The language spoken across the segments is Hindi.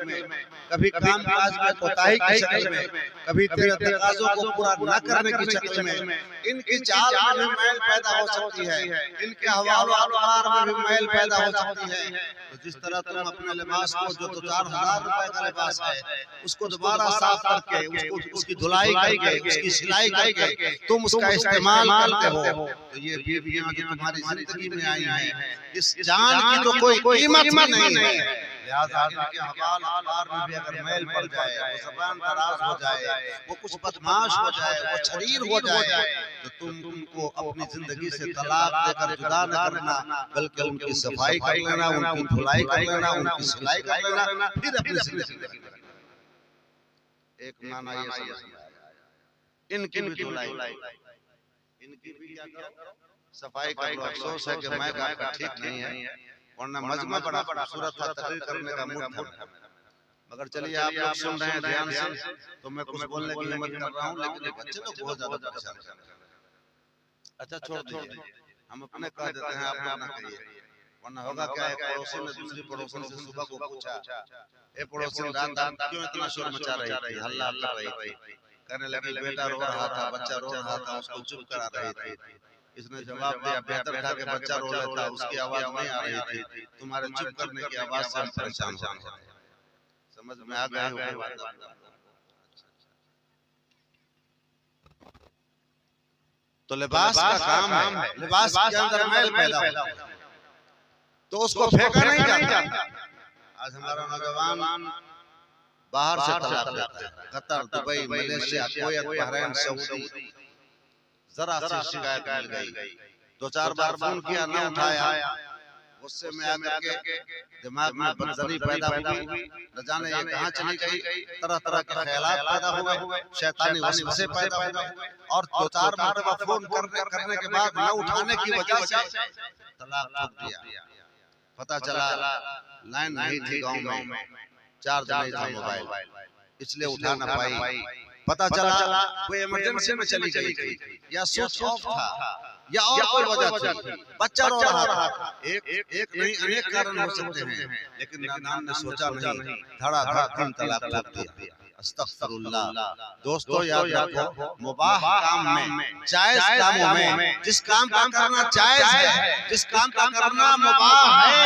में, कभी काम काज में कोताही की शक्ल में, कभी तेरे तकाज़ों को पूरा न करने की शक्ल में, इनकी चाल में भी मैल पैदा हो सकती है, इनके हवाल अखबार में भी मैल पैदा हो सकती है। तो जिस तरह तुम अपने लिबास को जो 4,000 रुपए का लिबास है उसको दोबारा साफ करके उसकी धुलाई करके उसकी सिलाई करके तुम उसका इस्तेमाल करते हो, तो ये बीवियां जो तुम्हारी जिंदगी में आई हैं, इस जान की तो कोई कीमत नहीं है। लिहाजा इनके हवाल अखबार में भी अगर मैल पड़ जाए, वो ज़बान दराज हो जाए, वो कुछ बदमाश हो जाए, वो शरीर हो जाए, तो तुम उनको अपनी जिंदगी से तलाक देकर जुदा न करना, बल्कि उनकी सफाई कर लेना, उनकी धुलाई कर लेना, उनकी सिलाई कर लेना, फिर अपनी जिंदगी में एक माना ये समझ इनकी भी धुलाई, इनकी भी क्या करो, सफाई करो। अफसोस है कि मैं आपका ठीक नहीं है, वरना मजमा बड़ा खूबसूरत था, तकरीर करने का मूड था। मगर चलिए आप लोग सुन रहे हैं ध्यान से, तो मैं कुछ बोलने की हिम्मत कर रहा हूँ, लेकिन बच्चे लोग बहुत ज्यादा परेशान कर रहे हैं। अच्छा छोड़ दीजिए, हम अपने कह देते हैं, आप लोग ना कहिए, वरना होगा क्या है। पड़ोसी ने दूसरी पड़ोसन से सुबह को पूछा, ए पड़ोसी रात क्यों इतना शोर मचा रही थी, हल्ला कर रही थी? कहने लगी बेटा रो रहा था, बच्चा रो रहा था, उसको चुप करा रही थी। इसने जवाब दिया, बेहतर था कि बच्चा रो लेता, उसकी आवाज नहीं आ रही थी, तुम्हारे चुप करने की आवाज से हम परेशान हो गए। समझ में आ गया होगा। तो लिबास का काम है, लिबास के अंदर मैल पैदा होता है तो उसको फेंका नहीं जाता। आज हमारा नौजवान बाहर से तलाक लेता है, Qatar, Dubai, Malaysia, Kuwait, Bahrain, Saudi, जरा से शिकायत मिल गई, 2-4 बार फोन किया, न उठाया, गुस्से में आकर के दिमाग में बदजनी पैदा हुई, न जाने ये कहाँ चली गई, तरह तरह के ख्यालात पैदा हुए, शैतानी वसवसे पैदा हुए, और 2-4 मरतबा फोन करने के बाद न उठाने की वजह से तलाक ठोक दिया। पता चला लाइन नहीं थी गांव में, चार्ज नहीं था मोबाइल, इसलिए उठा न पाई। पता चला कोई इमरजेंसी में चली गई थी, या स्विच ऑफ था, या और कोई वजह थी, बच्चा रो रहा था। एक नहीं अनेक कारण हो सकते हैं, लेकिन नादान ने सोचा नहीं, धड़ाधड़ 3 तलाक ठोक दिया। अस्तगफिरुल्लाह। दोस्तों याद रखो, मुबाह काम में, जायज कामों में, जिस काम का करना जायज है, जिस काम का करना मुबाह है,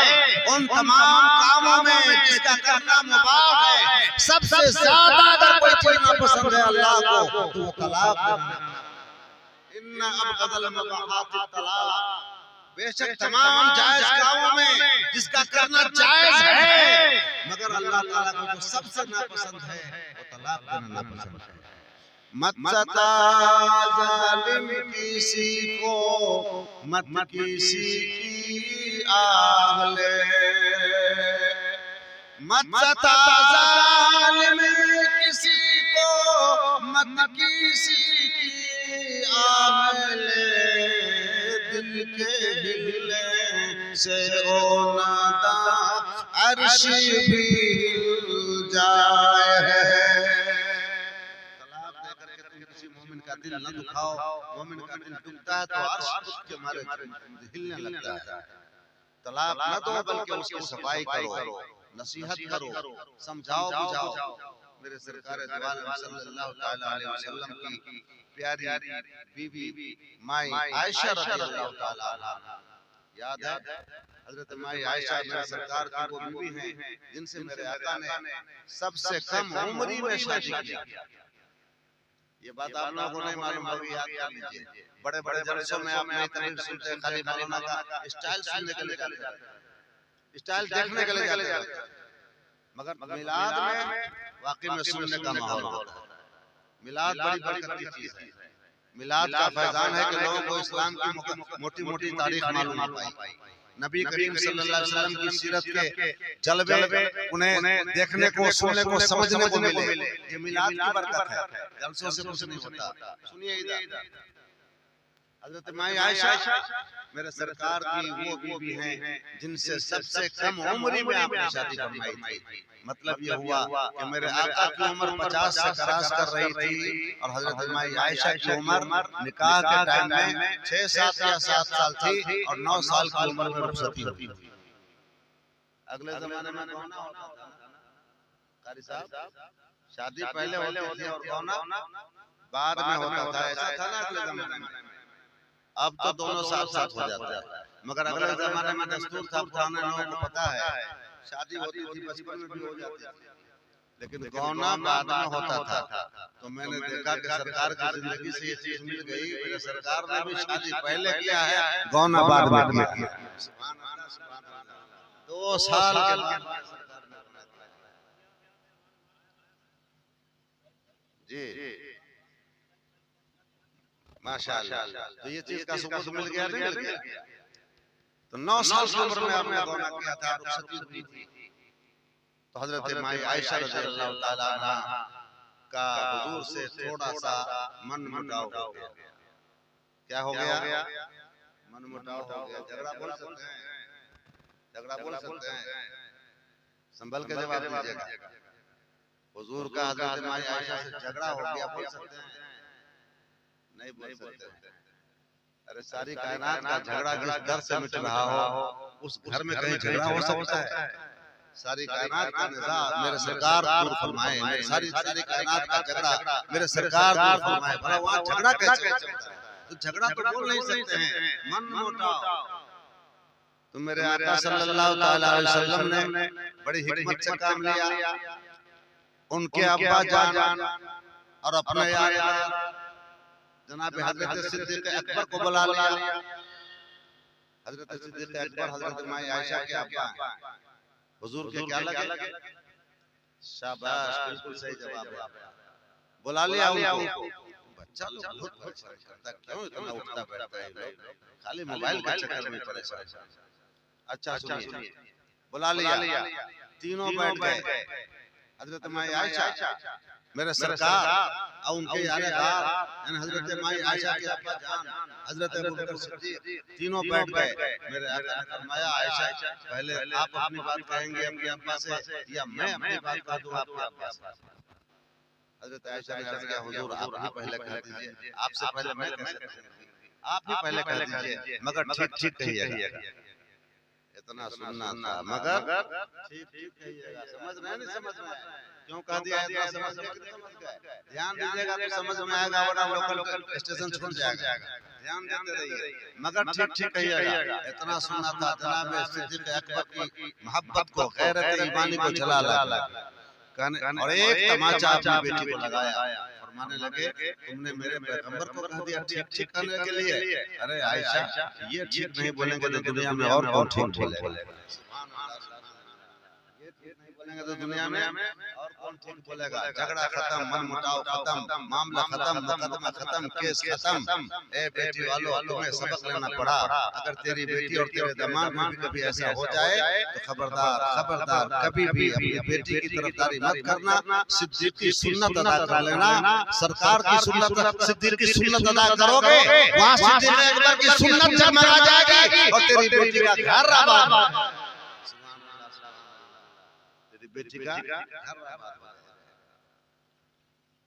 उन तमाम कामों में जिसका करना मुबाह है, सबसे ज्यादा अगर कोई चीज नापसंद है अल्लाह को, तो वो तलाक है। इन्ना अबगदल मुबाहात तलाक। बेशक तमाम जायज कामों में जिसका करना जायज है, मगर अल्लाह ताला को जो सबसे नापसंद है वो तलाक देना नापसंद है। मत सता जालिम किसी को, मत किसी की आहले, मत सता जालिम किसी को, मत किसी की आहले, दिल के हिले से ओ नादा अर्श भी हिल जाए। तलाक दे करके तुम किसी मोमिन का दिल न दुखाओ, मोमिन का दिल दुखता है तो अर्श खुद के मारे हिलने लगता है। तलाक न दो, बल्कि उसकी सफाई करो, नसीहत करो, समझाओ बुझाओ। मेरे सरकार दो आलम सल्लल्लाहु तआला अलैहि वसल्लम की प्यारी बीवी माई आयशा रज़ियल्लाहु तआला अन्हा, याद है हजरत माई आयशा मेरे सरकार की वो बीवी हैं जिनसे मेरे आका ने सबसे कम उम्र में शादी की। ये बात आप लोगों को नहीं मालूम होगी, याद कर लीजिए। बड़े बड़े जलसों में आप नई तकरीर सुनते हैं, खाली मौलाना का स्टाइल सुनने के लिए जाते हैं, स्टाइल देखने के लिए जाते हैं, मगर मिलाद में वाकई में सुनने का माहौल होता है। मिलाद बड़ी बरकत की चीज है। मिलाद का फैजान है कि लोगों को इस्लाम की मोटी मोटी तारीख मालूम हो पाई, नबी करीम सल्लल्लाहु अलैहि वसल्लम की सीरत के जलवे उन्हें देखने को, सुनने को, समझने को मिले। ये मिलाद की बरकत है, जलसों से कुछ नहीं होता। सुनिए इधर, हजरत माई आयशा मेरे सरकार की वो बीवी हैं जिनसे सबसे कम उम्र में आपने शादी फरमाई थी। मतलब ये हुआ कि मेरे आका की उम्र 50 से क्रॉस कर रही थी और हजरत माई आयशा की उम्र निकाह के टाइम में 6-7 या 7 साल थी और 9 साल की उम्र में रुखसती हुई। अगले जमाने में कौन होता था, कारी साहब शादी पहले होती थी और गौना बाद में होता था, ऐसा था ना अगले जमाने में। अब तो दोनों साथ साथ हो जाते हैं, मगर अगले जमाने में दस्तूर था, पुराने लोगों को पता है, शादी होती थी बचपन में भी हो जाती थी, लेकिन गौना बाद में होता था। तो मैंने देखा कि सरकार की जिंदगी से ये चीज मिल गई, मेरे सरकार ने भी शादी पहले किया है, गौना बाद में किया। 2 साल के बाद जी माशाअल्लाह, तो ये चीज का सबूत मिल गया नहीं मिल गया। तो 9 साल की उम्र में आपने गौना किया था, रुखसती हुई थी, तो हजरत माई आयशा रज़ियल्लाहु ताला अन्हा का हुजूर से थोड़ा सा मन मुटाव हो गया। क्या हो गया? मन मुटाव हो गया। झगड़ा बोल सकते हैं, झगड़ा बोल सकते हैं, संभल के जवाब दीजिएगा। हुजूर का हजरत माई आयशा से झगड़ा हो गया, बोल सकते हैं? नहीं बोल सकते। अरे सारी कायनात का झगड़ा जिस दर से मिट रहा हो, उस घर में कहीं झगड़ा हो सकता है? सारी कायनात का निज़ाम मेरे सरकार दूर फरमाए, मेरे सारी कायनात का झगड़ा मेरे सरकार दूर फरमाए। भला वहाँ झगड़ा कैसे चलता है? तो झगड़ा तो बोल नहीं सकते हैं, मन मुटाव। तो मेरे आका सल्लल्लाहु ताला अलैहि वसल्लम ने बड़ी हिकमत से काम लिया। उनके अब्बा जान और अपने यार जनाब हजरत सिद्दीक अकबर को बुला लिया। हजरत सिद्दीक अकबर हजरत माई आयशा के अब्बा, हुजूर के क्या लगे? शाबाश, बिल्कुल सही जवाब है। बुला लिया उनको। बच्चा लोग बहुत परेशान करता, क्यों इतना उठता बैठता है लोग, खाली मोबाइल के चक्कर में परेशान। अच्छा सुनिए, बुला लिया, तीनों बैठ गए। हजरत माई आयशा, मेरे सरकार और उनके यारेदार यानी हजरत माई आयशा के अब्बा जान हजरत अबू बकर सिद्दीक तीनों बैठ गए। मेरे आका ने फरमाया, आयशा पहले आप अपनी बात कहेंगे अपने अब्बा से या मैं अपनी बात कह दूं आपके अब्बा से? हजरत आयशा ने अर्ज किया, हुजूर आप ही पहले कह दीजिए, आपसे पहले मैं कह सकता हूं, आप ही पहले कह दीजिए, मगर ठीक कहिएगा। इतना सुनना था, मगर ठीक कहिएगा। समझ रहे हैं? नहीं समझ रहे हैं? क्यों कह दिया? इतना समझ गए, ध्यान दीजिएगा तो समझ में आएगा, वरना लोकल स्टेशन छूट जाएगा। ध्यान देते रहिए, मगर ठीक कहिएगा। इतना सुनना था, जनाब सिद्दीक अकबर की मोहब्बत को, गैरत ईमानी को जला लगा कहने, और एक तमाचा अपनी बेटी को लगाया। फरमाने लगे, तुमने मेरे पैगंबर को कह दिया ठीक करने के लिए? अरे आयशा, ये ठीक नहीं बोलेंगे तो दुनिया में और कौन ठीक बोलेगा? तो दुनिया में और कौन ठीक बोलेगा? झगड़ा खत्म, मन मुटाव खत्म, मामला खत्म, मुकदमा खत्म, केस खत्म। ए बेटी वालों, तुम्हें सबक लेना पड़ा। अगर तेरी बेटी और तेरे दामाद में भी कभी ऐसा हो जाए तो खबरदार कभी भी अपनी बेटी की तरफदारी मत करना। सिद्दीक की सुन्नत अदा कर लेना। सरकार की सुन्नत, सिद्दीक की सुन्नत अदा करोगे, वहाँ सिद्दीक अकबर की सुन्नत जगमगा जाएगी और तेरी बेटी का घर आबाद, बेटी का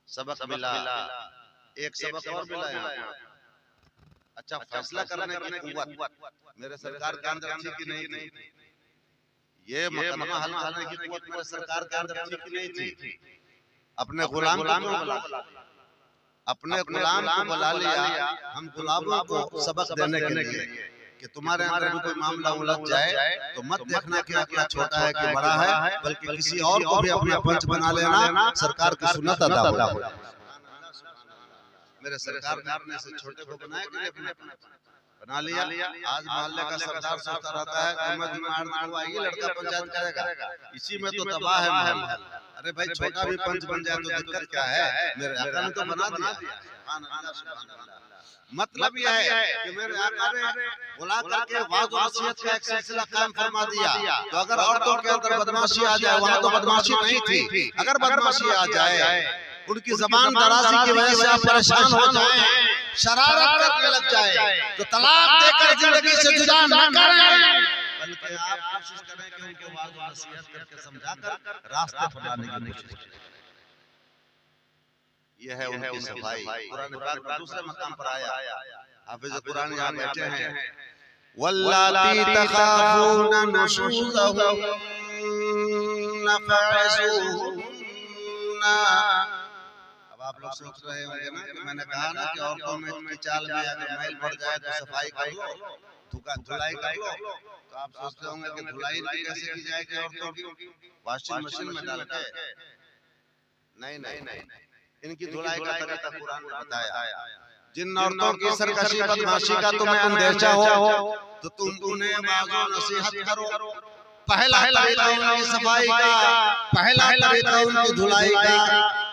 सबक मिला। एक सबक और मिला यहाँ। अच्छा, फैसला करने की कुव्वत मेरे सरकार के अंदर थी कि नहीं थी? ये मुकदमा हल करने की कुव्वत मेरे सरकार के अंदर थी कि नहीं थी? अपने गुलाम को बुला लिया, हम गुलामों को सबक देने के लिए कि तुम्हारे अंदर भी कोई मामला उलझ जाए तो मत देखना कि अगला छोटा है कि बड़ा है, बल्कि किसी और को भी अपना पंच बना लेना। सरकार की सुन्नत अदा हो। मेरे सरकार ने से छोटे को बनाया कि नहीं बना लिया। आज मोहल्ले का सरदार सोचता रहता है कि मैं जुम्मा ये लड़का पंचायत करेगा, इसी में तो तबाह है मोहल्ला। अरे भाई, छोटा भी पंच बन जाए तो दिक्कत क्या है? मेरे आका ने तो बना दिया। मतलब यह है कि मेरे आका ने बुला करके वाज़ और नसीहत का एक सिलसिला कायम फरमा दिया। तो अगर औरतों के अंदर बदमाशी आ जाए, वहाँ तो बदमाशी नहीं थी, अगर बदमाशी आ जाए, उनकी जबान दराजी की वजह से आप परेशान हो जाए, शरारत करने लग जाए, तो तलाक देकर जिंदगी से जुदा न करें, बल्कि आप कोशिश करें कि उनको वाज़ और नसीहत करके समझाकर रास्ते पर लाने की कोशिश करें। यह है उनकी सफाई। कुरान पाक में दूसरे मकाम पर आया, हाफिज कुरान यहाँ बैठे हैं, वल्लाती तखाफून नुशूज़हुन्न फ़अज़ूहुन्न अब आप लोग सोच रहे होंगे ना कि मैंने कहा ना कि औरतों में की चाल में अगर मैल पड़ जाए तो सफाई कर लो, धुलाई कर लो। तो आप सोचते होंगे कि धुलाई कैसे की जाएगी औरतों की, वॉशिंग मशीन में डाल के? नहीं नहीं नहीं, इनकी धुलाई का तरीका कुरान ने बताया। जिन औरतों की सरकशी बदमाशी का तुम्हें अंदेशा हो तो तुम उन्हें वाज़ो नसीहत करो। पहला तरीका उनकी सफाई का, पहला तरीका उनकी धुलाई का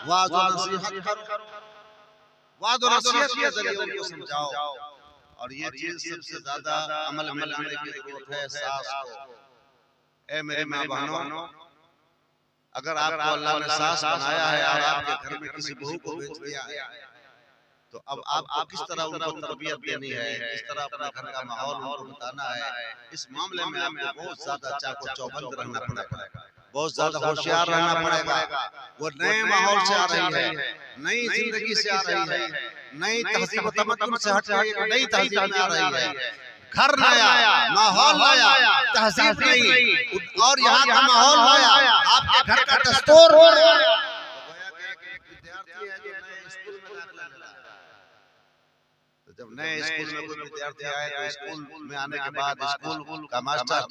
वाज़ो नसीहत करो। वाज़ो नसीहत के जरिए उनको समझाओ। और ये चीज सबसे ज्यादा अमल में लाने की जरूरत है सास को। ए मेरे माँ बहनों, अगर आपको अल्लाह ने सास बनाया है और आपके घर में किसी बहू को भेज दिया है तो अब आपको किस तरह उनको तरबियत देनी है, किस तरह अपने घर का माहौल उनको बताना है, इस मामले में आपको बहुत ज्यादा चाको चौबंद रहना पड़ेगा, बहुत ज्यादा होशियार रहना पड़ेगा। वो नए माहौल से आ रही है, नई जिंदगी से आ रही है, नई तहजीब तमद्दुन से हट के नई तहजीब में आ रही है। घर नया, माहौल नया, तहजीब नई, और यहाँ का माहौल नया, आपके घर का दस्तूर हो रहा है। जब नए स्कूल में कोई विद्यार्थी आए तो स्कूल में आने के बाद स्कूल का मास्टर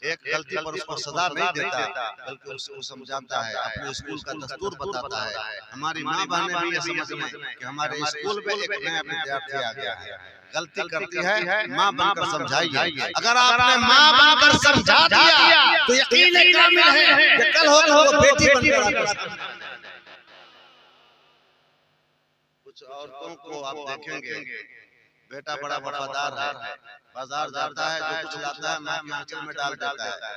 एक गलती पर उसको सजा नहीं देता, बल्कि उसको समझाता है, अपने स्कूल का दस्तूर बताता है। हमारी माँ बहनें भी ये समझ लें कि हमारे स्कूल में एक नया विद्यार्थी आ गया है, गलती करती है, माँ बनकर समझाइए। अगर आपने माँ बनकर समझा दिया तो यकीन कामिल है कि कल होगा वो बेटी बनकर। कुछ औरतों को आप देखेंगे बेटा बड़ा वफादार है, बाजार जाता है जो कुछ लाता है माँ के आंचल में डाल देता है,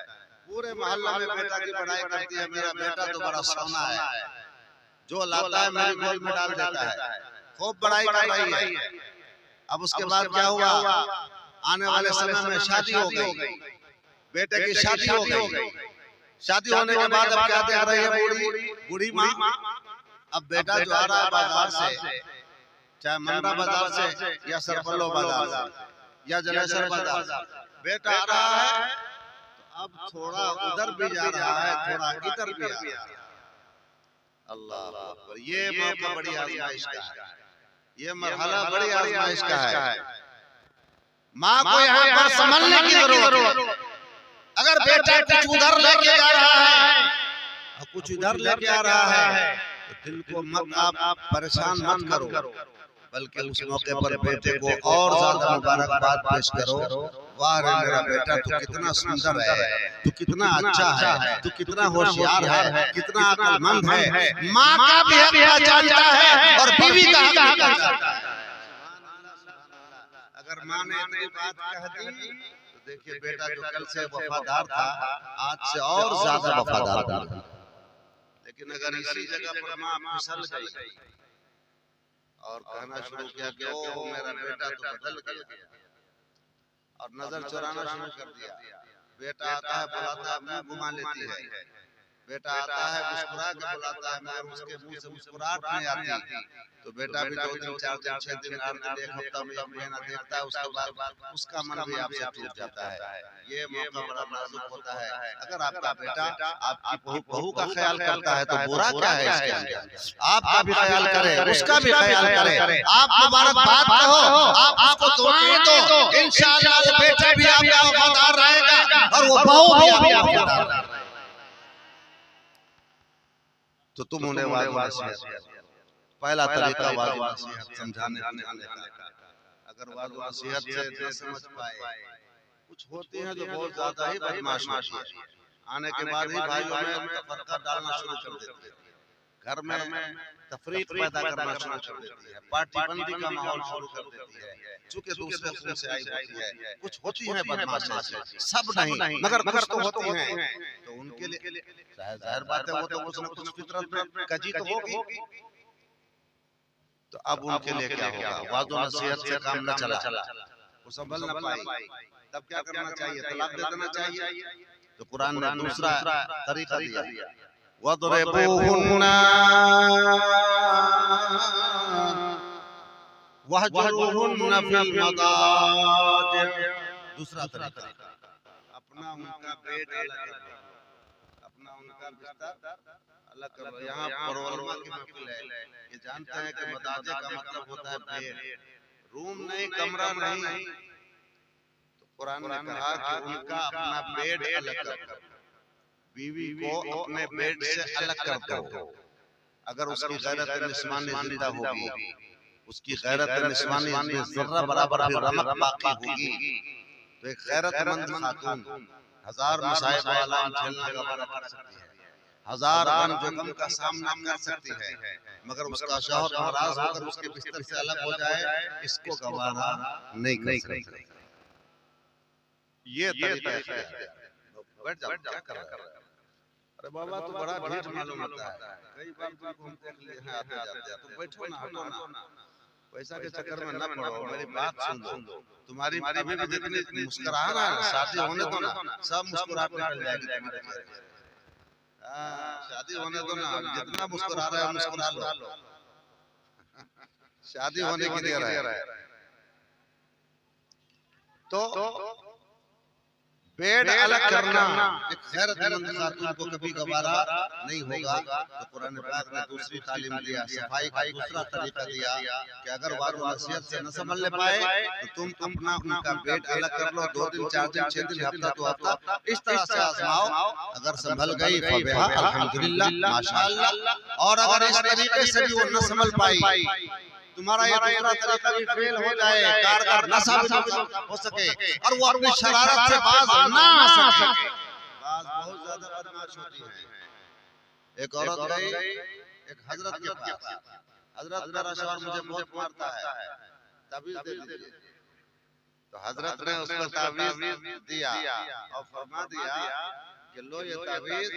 पूरे मोहल्ला में बेटा की बड़ाई करती है, मेरा बेटा तो बड़ा सोना है, जो लाता है मेरी गोद में डाल देता है, खूब बड़ाई कर रही है। अब उसके बाद क्या हुआ, आने वाले समय में शादी हो गई, बेटे की शादी हो गई। शादी होने के बाद अब क्या देख रही है बूढ़ी माँ, अब बेटा जो आ रहा है बाजार से, चाहे मंडा बाजार से या सरपल्लो बाजार से या जलेसर बाजार से, बेटा आ रहा है तो अब थोड़ा उधर भी जा रहा है, थोड़ा इधर भी आ रहा है। अल्लाह अकबर, ये मौका बड़ी आजमाइश का है, ये मरहला बड़ी आजमाइश का है। माँ को यहाँ पर संभलने की जरूरत है। अगर बेटा कुछ उधर लेके जा रहा है और कुछ इधर लेके आ रहा है तो दिल को मत आप परेशान मत करो, बल्कि उस मौके पर बेटे को और ज्यादा मुबारकबाद पेश करो। वाह रे मेरा बेटा, तू कितना सुंदर है, तू कितना अच्छा है, तू कितना होशियार है, कितना अक्लमंद है। माँ का भी हक जानता है और बीवी का हक जानता है। अगर माँ ने इतनी बात कह दी तो देखिए बेटा जो कल से वफादार था आज से और ज्यादा वफादार बना। लेकिन अगर इसी जगह पर माँ फिसल गई और कहना शुरू किया कि ओ मेरा बेटा तो बदल गया और नजर चुराना शुरू कर दिया, बेटा आता है बुलाता है मुंह घुमा लेती है, बेटा आता है मुस्कुरा के बुलाता है मगर उसके मुंह से मुस्कुराहट नहीं आती, तो बेटा भी 2 दिन 4 दिन 6 दिन 8 दिन 1 हफ्ता में 1 महीना देखता है, उसके बाद उसका मन भी आपसे टूट जाता है। ये मौका बड़ा नाजुक होता है। अगर आपका बेटा आपकी बहू का ख्याल करता है तो बुरा क्या है इसके अंदर, आपका भी ख्याल करे, उसका भी ख्याल करे, आप मुबारकबाद कहो, आप उसको दुआएं दो, इंशाअल्लाह वो बेटा भी आपका वफादार रहेगा और वो बहू भी आपका वफादार रहेगा। तो तुम उन्हें वाज़ो नसीहत, पहला तरीका वाज़ो नसीहत समझाने का। अगर वाज़ो नसीहत से न समझ पाए, कुछ होती हैं जो बहुत ज्यादा ही बदमाश होती है, आने के बाद ही भाइयों में तफरका डालना शुरू कर देती है, घर में तफरीक पैदा करना शुरू कर देती है, पार्टी बंदी का माहौल शुरू कर देती है, चूंकि दूसरे खून से आई होती है। कुछ होती है बदमाश ऐसे, सब नहीं मगर कुछ तो होती हैं, तो उनके लिए जाहिर बात है वो तो कुछ न कुछ फितरत में कजी तो होगी। तो अब उनके लिए क्या होगा, वाज़ो नसीहत से काम न चला, वो संभल न पाई, तब क्या करना चाहिए, तलाक दे देना चाहिए। तो कुरान ने दूसरा तरीका दिया, वदरिबूहुन्ना वहजुरूहुन्ना फिल मदाजिअ। दूसरा तरीका, अपना उनका बेड अलग, अपना उनका बिस्तर अलग कर लो। यहाँ पर उलमा की महफिल है, ये जानते हैं कि मदाजे का मतलब होता है बेड, रूम नहीं, कमरा नहीं। तो कुरान ने कहा कि उनका अपना बेड अलग कर, बीवी को अपने बेड से अलग कर दो। अगर उसकी गैरत निस्वानी जिंदा होगी, उसकी गैरत निस्वानी में जर्रा बराबर भी रमक बाकी होगी, तो एक गैरतमंद खातून हजार मसाइब आलाम झेलना गवारा कर सकती है, हजार गम का सामना कर सकती है, मगर उसका शौहर नाराज होकर उसके बिस्तर से अलग हो जाए, इसको गवारा नहीं कर सकती। ये तरीका है। बैठ जाओ, क्या कर रहा है? अरे बाबा तो बड़ा ढीठ मालूम होता है, कई बार तुम देख लिए हैं आते जाते, तो बैठो ना, हटो ना, पैसा के चक्कर में न पड़ो, मेरी बात सुन लो। तुम्हारी अभी भी जितनी मुस्कुरा रहा है, शादी होने दो ना, सब मुस्कुराहट निकल जाएगी तुम्हारे। शादी होने दो ना, जितना मुस्कुरा रहा है मुस्कुरा लो, शादी होने की देर है। तो बेड अलग करना एक गैरतमंद खातून को कभी गवारा नहीं होगा। तो कुरान पाक ने दूसरी तालीम दिया, सफाई का दूसरा तरीका दिया कि अगर वारो नसीहत से न संभल पाए तो तुम अपना उनका बेड अलग कर लो, 2 दिन 4 दिन 6 दिन हफ्ता 2 हफ्ता इस तरह से आजमाओ। अगर संभल गई फबिहा अल्हम्दुलिल्लाह माशाअल्लाह, और अगर इस तरीके से भी वो न संभल पाई, तुम्हारा ये दूसरा तरीका भी फेल हो जाए, कारगर न साबित हो सके और वो अपनी शरारत से बाज ना आ सके, बाज बहुत ज्यादा बदमाश होती है। एक औरत गई एक हजरत के पास, हजरत मेरा शौहर मुझे बहुत मारता है, ताबीज दे दीजिए। तो हजरत ने उसको ताबीज दिया और फरमा दिया कि लो ये ताबीज,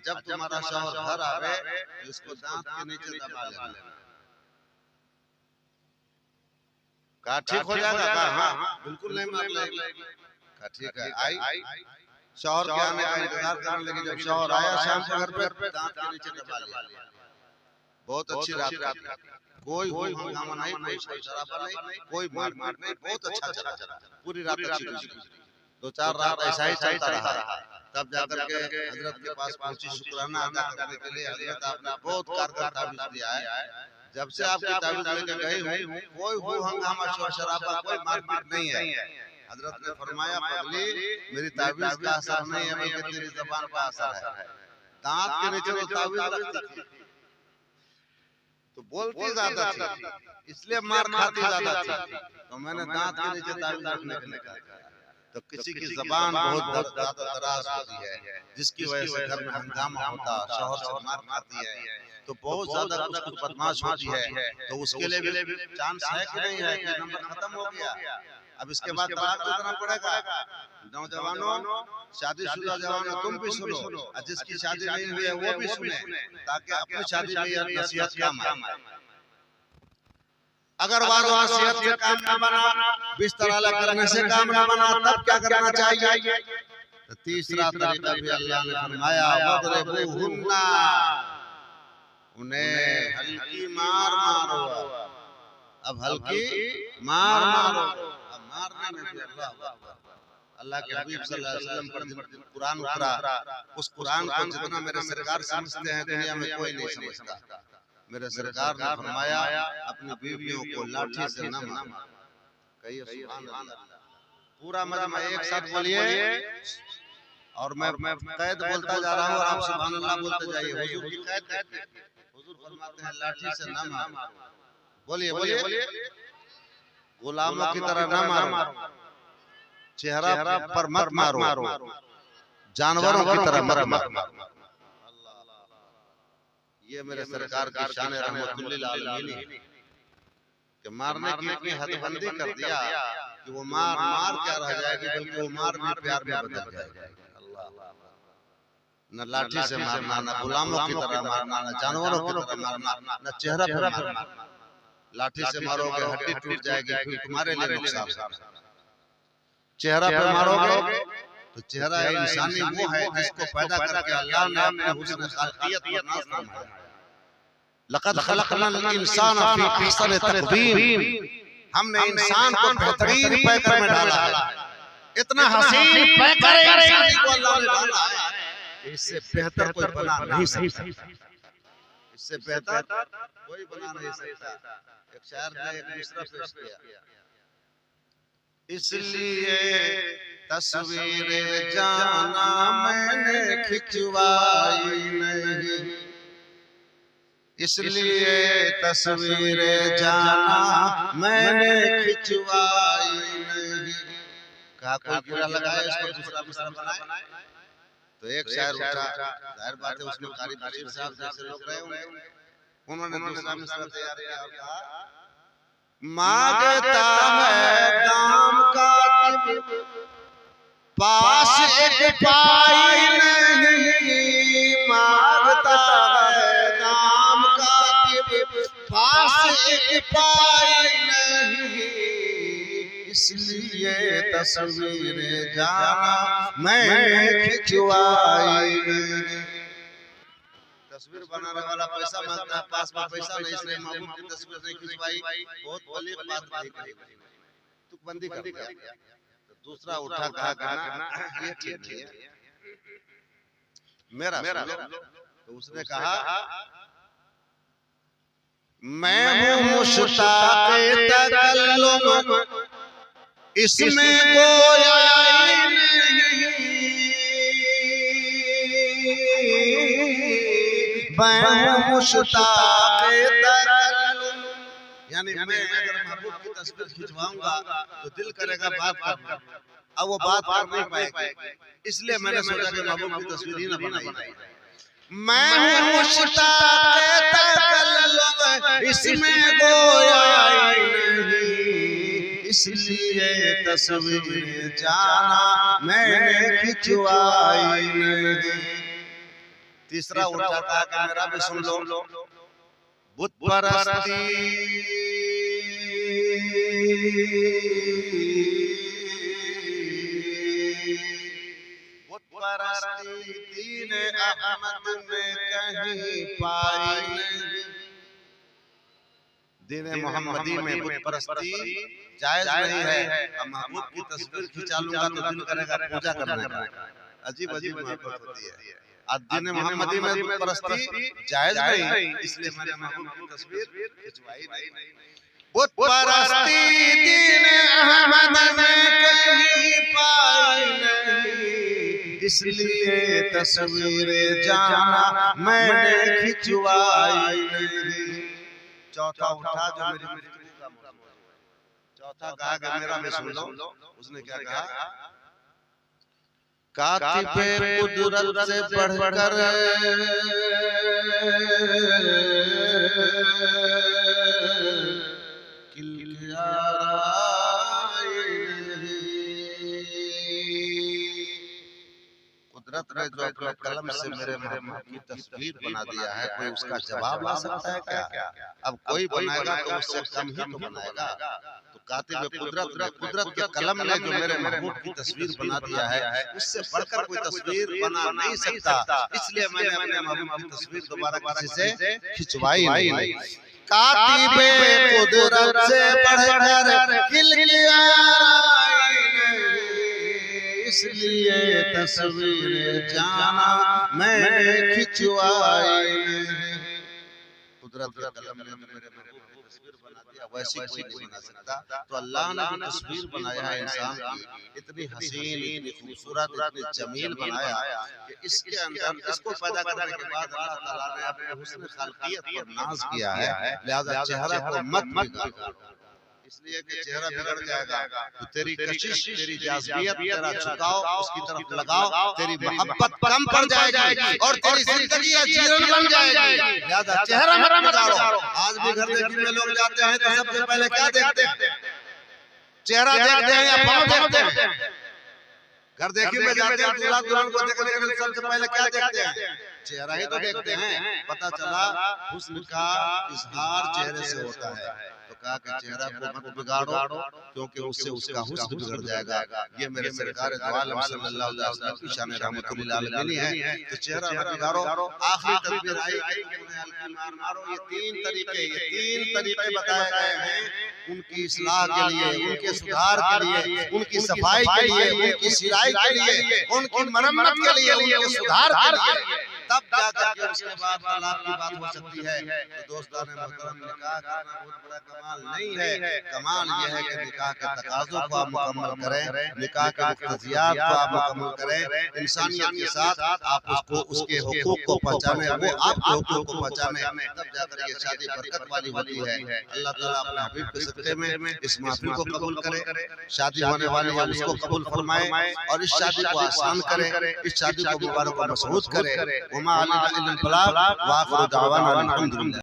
जब तुम्हारा शौहर घर आवे तो इसको दांत के नीचे दबा लेना। कहा ठीक हो जाएगा? कहा हाँ बिल्कुल नहीं मार लेगी। कहा ठीक है। आई शौहर के आने का इंतजार करने लगी। जब शौहर आया शाम को घर पे, दांत के नीचे दबा लिया। बहुत अच्छी रात, कोई हंगामा नहीं, कोई शराबा नहीं, कोई मारपीट नहीं, बहुत अच्छा चला, पूरी रात अच्छी गुजरी। 2-4 रात ऐसा ही चलता रहा। तब जाकर के हजरत के पास पहुंची शुक्राना अदा करने के लिए। हजरत आपने बहुत कारगर ताबीज दिया है, जब से आपकी ताबीज लेकर गई हूँ कोई हंगामा शोर शराबा कोई मारपीट नहीं है। हजरत ने फरमाया पगली मेरी ताबीज का असर नहीं है बल्कि तेरी ज़बान का असर है। दांत के नीचे वो ताबीज रखती थी तो बोलती ज्यादा थी, इसलिए मार खाती ज्यादा थी, तो मैंने दांत के नीचे ताबीज रखने के लिए कहा। तो किसी की ज़बान बहुत ज्यादा दराज होती है, जिसकी वजह से घर में हंगामा होता, शौहर से मार खाती है, तो बहुत ज्यादा कुछ बदमाश होती है। तो उसके लिए भी चांस है कि नहीं है कि नंबर खत्म हो गया, अब इसके बाद तलाक देना पड़ेगा। नौजवानों, शादीशुदा जवानों, तुम भी सुनो और जिसकी शादी नहीं हुई है वो भी सुने, ताकि अपनी शादी में यह नसीहत काम आए। अगर वारो नसीहत से काम न बना, बिस्तर अलग करने से काम न बना, तब क्या करना चाहिए? तो तीसरा तरीका भी अल्लाह ने फरमाया, वदरिबूहुन्ना, उन्हें हल्की मार मारो। अब हल्की मार मारो, अब मारने में भी अल्लाह के हबीब सल्लल्लाहु अलैहि वसल्लम पर कुरान उतरा, उस कुरान को जितना मेरे सरकार समझते हैं दुनिया में कोई नहीं समझता। मेरे सरकार ने फरमाया अपनी बीवियों को लाठी से न मारो। कहिए सुभान अल्लाह। पूरा मजमा एक साथ बोलिए और मैं कैद बोलता जा रहा हूँ और आप सुभान अल्लाह बोलते जाइए। हुजूर की कैद, हुजूर फरमाते हैं लाठी से न मारो। बोलिए बोलिए, गुलामों की तरह न मारो, चेहरा पर मत मारो, जानवरों की तरह मत मारो। ये मेरे सरकार की शान रहमतुल्लिल आलमीन कि मारने की इतनी हदबंदी कर दिया कि वो मार क्या रह जाएगी, बल्कि वो मार भी प्यार में बदल जाएगी। न लाठी से मारना, न गुलामों की तरह मारना, न जानवरों की तरह मारना, न चेहरा पर मारना। लाठी से मारोगे हड्डी टूट जाएगी, फिर तुम्हारे लिए नुकसान। चेहरा पे मारोगे तो चेहरा इंसानी वो है जिसको पैदा करके अल्लाह ने अपने हुस्न खालिकियत पर नाज़ फरमाया। लक़द खलक़नल इंसाना फी अहसनि तक़वीम, हमने इंसान को बेहतरीन पैकर में डाला है। इतना हसीन पैकर इंसानी को अल्लाह ने डाला है, इससे बेहतर कोई बना नहीं सकता। इससे बेहतर कोई बना नहीं सकता। एक शायर ने एक मिसरा पेश किया, इसलिए तस्वीर जाना मैंने खिंचवाई नहीं, इसलिए तस्वीर जाना मैंने खिंचवाई नहीं। कहा कोई कीड़ा लगाए इसको दूसरा मिसरा बनाए। तो एक शायर उठा, जाहिर बात है उसमें कारी बशीर साहब जैसे लोग रहे होंगे, उन्होंने दूसरा मिसरा तैयार किया और कहा, मांगता है दाम का पास एक पाई नहीं, मांगता है दाम का पास एक पाई नहीं, इसलिए तस्वीर जाना मैंने खिंचवाई नहीं। तस्वीर बनाने वाला पैसा मांगता है, पास में पैसा नहीं, इसलिए महबूब की तस्वीर नहीं खिंचवाई। बहुत बड़ी बात नहीं कही, तुकबंदी कर दिया। तो दूसरा उठा कहा करना ये ठीक है मेरा। तो उसने कहा, मैं हूँ मुश्ताक़ तकल्लुम इसमें गोयाई नहीं, मैं हूँ मुश्ताक़ तकल्लुम, यानी मैं अगर महबूब की तस्वीर खिंचवाऊंगा तो दिल करेगा बात करना, अब वो बात कर नहीं पाएगी, इसलिए मैंने सोचा कि महबूब की तस्वीर ही ना बनाई। मैं हूँ मुश्ताक़ तकल्लुम इसमें गोयाई नहीं, इसलिए तस्वीर जाना मैंने खिंचवाई नहीं। तीसरा उठा कहा कि मेरा भी सुन लो, बुत परस्ती दीन अहमद में कहीं पाई नहीं, दीन मोहम्मदी में बुत परस्ती जायज नहीं है। अब महबूब की तस्वीर खिंचा लूंगा तो दिल करेगा पूजा करने का, अजीब अजीब मोहब्बत होती है। दीन मोहम्मदी में बुत परस्ती जायज नहीं, इसलिए मैंने महबूब की तस्वीर खिंचवाई नहीं। बुत परस्ती दीन अहमद में कहीं पाई नहीं, इसलिए तस्वीर जाना मैंने खिंचवाई नहीं। चौथा उठा जो मेरी मृत्यु का मौसम, चौथा कहा कि मेरा भी सुन लो। उसने क्या कहा, कातिबे कुदरत से बढ़कर कुदरत ने जो अपने कलम से मेरे महबूब की तस्वीर बना दिया है, कोई उसका जवाब ला सकता है क्या? अब कोई बनाएगा तो उससे कम ही तो बनाएगा। तो कातिब कुदरत के कलम ने जो मेरे महबूब की तस्वीर बना दिया है, उससे बढ़कर कोई तस्वीर बना नहीं सकता, इसलिए मैंने अपने महबूब की तस्वीर दोबारा किसी से खिंचवाई नहीं। कातिबे कुदरत से बढ़कर इसलिए तस्वीर जाना मैंने खिंचवाई नहीं। कुदरत के कलम ने मेरे महबूब की तस्वीर बना दिया, वैसी कोई नहीं बना सकता। तो अल्लाह ने जो तस्वीर बनाया है इंसान की, इतनी हसीन, इतनी खूबसूरत, इतनी जमील बनाया कि इसके अंदर इसको पैदा करने के बाद अल्लाह ताला ने अपने हुस्न खालकियत पर नाज किया है। लिहाजा चेहरा को मत बिगाड़ो, इसलिए कि चेहरा बिगड़ जाएगा तो तेरी कशिश, तेरी जाज़बियत, तेरा झुकाव उसकी तरफ लगाओ, तेरी मोहब्बत कम पड़ जाएगी और तेरी जिंदगी जीवन बन जाएगी। लिहाजा चेहरा मत बिगाड़ो। आज भी घर देखने में लोग जाते हैं तो सबसे पहले क्या देखते हैं? चेहरा देखते हैं या पाँव देखते हैं? घर देखने में जाते हैं, दूल्हा दुल्हन को देखने के लिए सबसे पहले क्या देखते हैं? चेहरा ही तो देखते हैं। पता चला हुस्न का इजहार चेहरे से होता है। तो कहा कि चेहरा को मत बिगाड़ो, क्योंकि उससे उसका हुस्न बिगड़ जाएगा। ये मेरे सरकार दो आलम सल्लल्लाहु अलैहि वसल्लम की शान रहमतुल आलमीन है। तो चेहरा मत बिगाड़ो। आखिरी तदबीर आई कि उन्हें हल्की मार मारो। ये तीन तरीके बताए गए हैं उनकी इस्लाह के लिए, उनके सुधार के लिए, उनकी सफाई के लिए, उनकी सिराई के लिए, उनकी मरम्मत के लिए, उनके सुधार के लिए। तब जाकर के उसके बाद तलाक की बात हो सकती है। तो दोस्तों ने मोहतरम, निकाह करना बहुत बड़ा कमाल नहीं है। कमाल यह है कि निकाह के तकाज़ों को आप मुकम्मल करें, निकाह के मुख्तजियात को आप मुकम्मल करें, इंसानियत के साथ आप उसको उसके हुकूक को पहचाने, वो आपके हुकूक को पहचाने, तब जाकर ये शादी बरकत वाली होती है। अल्लाह ताला अपने हबीब के सदक़े में इस महफिल को कबूल करे, शादी होने वाली है उसको कबूल फरमाए और इस शादी को आसान करे, इस शादी को मुबारक और मसरूत करे। वमा अलैना इल्लल बलाग व आखिरु दावाना अनिल हम्दुलिल्लाह।